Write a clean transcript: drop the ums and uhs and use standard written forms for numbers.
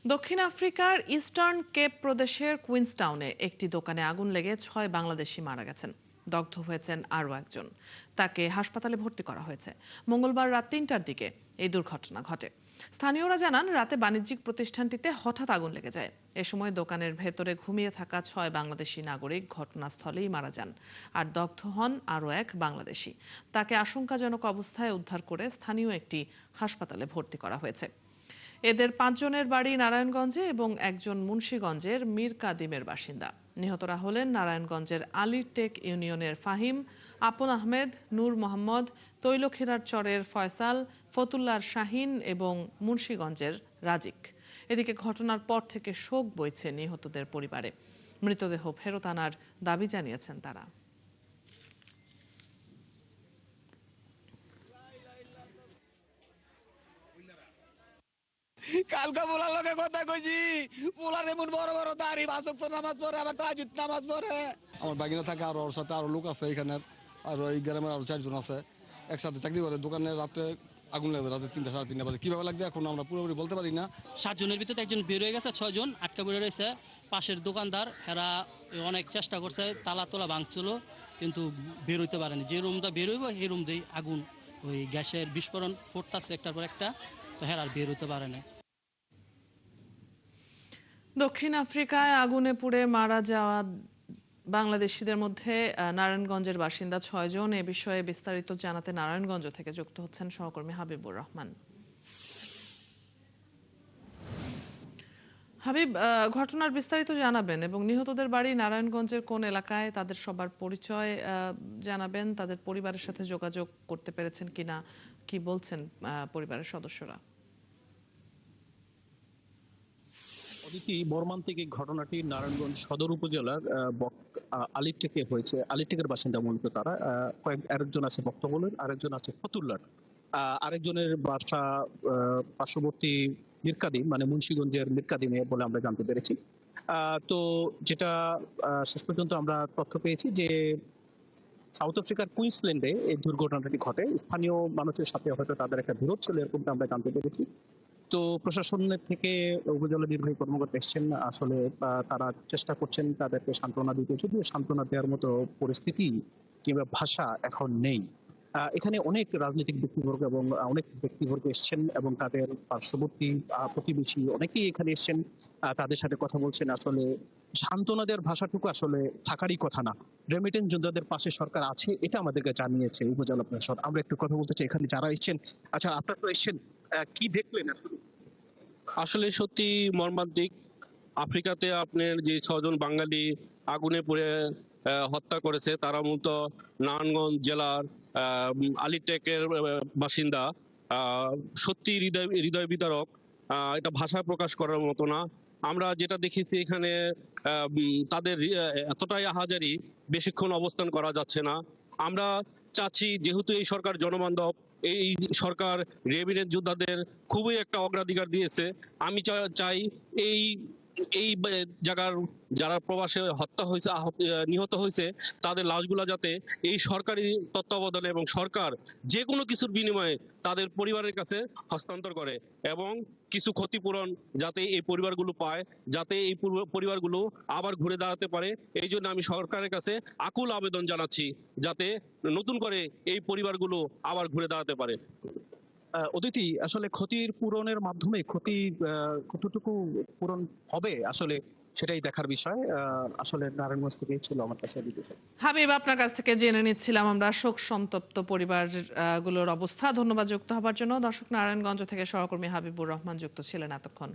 দক্ষিণ আফ্রিকার eastern Cape প্রদেশের কুইন্সটাউনে একটি দোকানে আগুন লেগে ৬ বাংলাদেশি মারা গেছেন। দগ্ধ হয়েছেন আরও একজন। তাকে হাসপাতালে ভর্তি করা হয়েছে। মঙ্গলবার রাত ৩টার দিকে এই দুর্ঘটনা ঘটে। স্থানীয়রা জানান, রাতে বাণিজ্যিক প্রতিষ্ঠানটিতে হঠাৎ আগুন লেগে যায়। এ সময় দোকানের ভেতরে ঘুমিয়ে থাকা ৬ বাংলাদেশি নাগরিক ঘটনাস্থলেই মারা যান। আর দগ্ধ হন আরও এক বাংলাদেশি। তাকে আশঙ্কাজনক অবস্থায় উদ্ধার করে স্থানীয় একটি হাসপাতালে ভর্তি করা হয়েছে। এদের ৫ জনের বাড়ি নারায়ণগঞ্জে এবং একজন মুন্সিগঞ্জের মীর কাদিমের বাসিন্দা। নিহতরা হলেন নারায়ণগঞ্জের আলীরটেক ইউনিয়নের ফাহিম, আপন আহমেদ, নূর মোহাম্মদ, তৈলখিরার চরের ফয়সাল, ফতুল্লার শাহিন এবং মুন্সিগঞ্জের রাজিক। এদিকে ঘটনার পর থেকে শোক বইছে নিহতদের পরিবারে। মৃতদেহ ফেরত আনার দাবি জানিয়েছেন তারা। কালকা পোলার লগে কথা কইছি, পোলার এমন বড় বড় দাড়ি, বাসক তো নামাজ পড়ে, আবার তাহাজ্জুদ নামাজ পড়ে। আমার বাগিনা থাকে, আর ওর সাথে আরো লোক আছে এখানে, আর এই গ্রামের আরো 4 জন আছে, একসাথে চাকরি করে। দোকানে রাতে আগুন লাগে, রাতে 3টা 3:30 বাজে। কিভাবে লাগবে এখন আমরা পুরোপুরি বলতে পারি না। 7 জনের ভিতরে একজন বের হয়ে গেছে, 6 জন আটকা পড়ে রয়েছে। পাশের দোকানদার এরা অনেক চেষ্টা করছে, তালা তোলা ভাঙছিল, কিন্তু বের হইতে পারেনি। যে রুমটা বের হইব এই রুম দিয়ে আগুন, ওই গ্যাসের বিস্ফোরণ ফুটতেছে একটার পর একটা, তো আর বের হইতে পারেনি। দক্ষিণ আফ্রিকায় আগুনে পুড়ে মারা যাওয়া বাংলাদেশিদের মধ্যে নারায়ণগঞ্জের বাসিন্দা ৬ জন। এ বিষয়ে বিস্তারিত জানাতে নারায়ণগঞ্জ থেকে যুক্ত হচ্ছেন সহকর্মী হাবিবুর রহমান। হাবিব, ঘটনার বিস্তারিত জানাবেন এবং নিহতদের বাড়ি নারায়ণগঞ্জের কোন এলাকায়, তাদের সবার পরিচয় জানাবেন, তাদের পরিবারের সাথে যোগাযোগ করতে পেরেছেন কিনা, কি বলছেন পরিবারের সদস্যরা? অদিতি, মর্মান্তিক এই ঘটনাটি নারায়ণগঞ্জ সদর উপজেলার আলিরটেকে হয়েছে। আলিরটেকের বাসিন্দা মূলত তারা। আরেকজন আছে বক্তবলের, আরেকজন আছে ফতুল্লার, আরেকজনের বাসা পার্শ্ববর্তী মিরকাদিম, মানে মুন্সিগঞ্জের মিরকাদিমে বলে আমরা জানতে পেরেছি। তো যেটা শেষ পর্যন্ত আমরা তথ্য পেয়েছি যে সাউথ আফ্রিকার কুইন্সল্যান্ডে এই দুর্ঘটনাটি ঘটে। স্থানীয় মানুষের সাথে হয়তো তাদের একটা বিরোধ ছিল, এরকমটা আমরা জানতে পেরেছি। তো প্রশাসনের থেকে উপজেলা নির্বাহী কর্মকর্তা এসছেন, আসলে তারা চেষ্টা করছেন তাদেরকে সান্ত্বনা দিতে, যদিও সান্ত্বনা দেওয়ার মতো পরিস্থিতি কিংবা ভাষা এখন নেই। এখানে অনেক রাজনৈতিক ব্যক্তিবর্গ এবং অনেক ব্যক্তিবর্গ এসছেন এবং তাদের পার্শ্ববর্তী প্রতিবেশী অনেকেই এখানে এসছেন, তাদের সাথে কথা বলছেন। আসলে সান্ত্বনা দেওয়ার ভাষাটুকু আসলে থাকারই কথা না। রেমিটেন্স যোদ্ধাদের পাশে সরকার আছে, এটা আমাদেরকে জানিয়েছে উপজেলা প্রশাসন। আমরা একটু কথা বলতে চাই এখানে যারা এসছেন। আচ্ছা, আপনারা তো এসছেন, কি দেখলেন আসলে? আসলে সত্যি মর্মান্তিক। আফ্রিকাতে আপনার যে 6 জন বাঙালি আগুনে পুড়ে হত্যা করেছে, তারা মূলত নারায়ণগঞ্জ জেলার আলিটেকের বাসিন্দা। সত্যি হৃদয় হৃদয় বিদারক। এটা ভাষায় প্রকাশ করার মতো না। আমরা যেটা দেখেছি এখানে তাদের এতটাই আহাজারি, বেশিক্ষণ অবস্থান করা যাচ্ছে না। আমরা চাচ্ছি, যেহেতু এই সরকার জনবান্ধব, এই সরকার রেমিটেন্স যোদ্ধাদের খুবই একটা অগ্রাধিকার দিয়েছে। আমি চাই এই এই জায়গার যারা প্রবাসে হত্যা হয়েছে, নিহত হয়েছে, তাদের লাশগুলা যাতে এই সরকারি তত্ত্বাবধানে এবং সরকার যে কোনো কিছুর বিনিময়ে তাদের পরিবারের কাছে হস্তান্তর করে এবং কিছু ক্ষতিপূরণ যাতে এই পরিবারগুলো পায়, যাতে এই পরিবারগুলো আবার ঘুরে দাঁড়াতে পারে। এই জন্য আমি সরকারের কাছে আকুল আবেদন জানাচ্ছি, যাতে নতুন করে এই পরিবারগুলো আবার ঘুরে দাঁড়াতে পারে। অদিতি, আসলে ক্ষতির পূরণের মাধ্যমে ক্ষতি কতটুকু পূরণ হবে আসলে সেটাই দেখার বিষয়। আসলে নারায়ণগঞ্জ থেকে ছিল আমার কাছে। হাবিব, আপনার কাছ থেকে জেনে নিচ্ছিলাম আমরা শোক সন্তপ্ত পরিবার গুলোর অবস্থা। ধন্যবাদ যুক্ত হবার জন্য। দর্শক, নারায়ণগঞ্জ থেকে সহকর্মী হাবিবুর রহমান যুক্ত ছিলেন এতক্ষণ।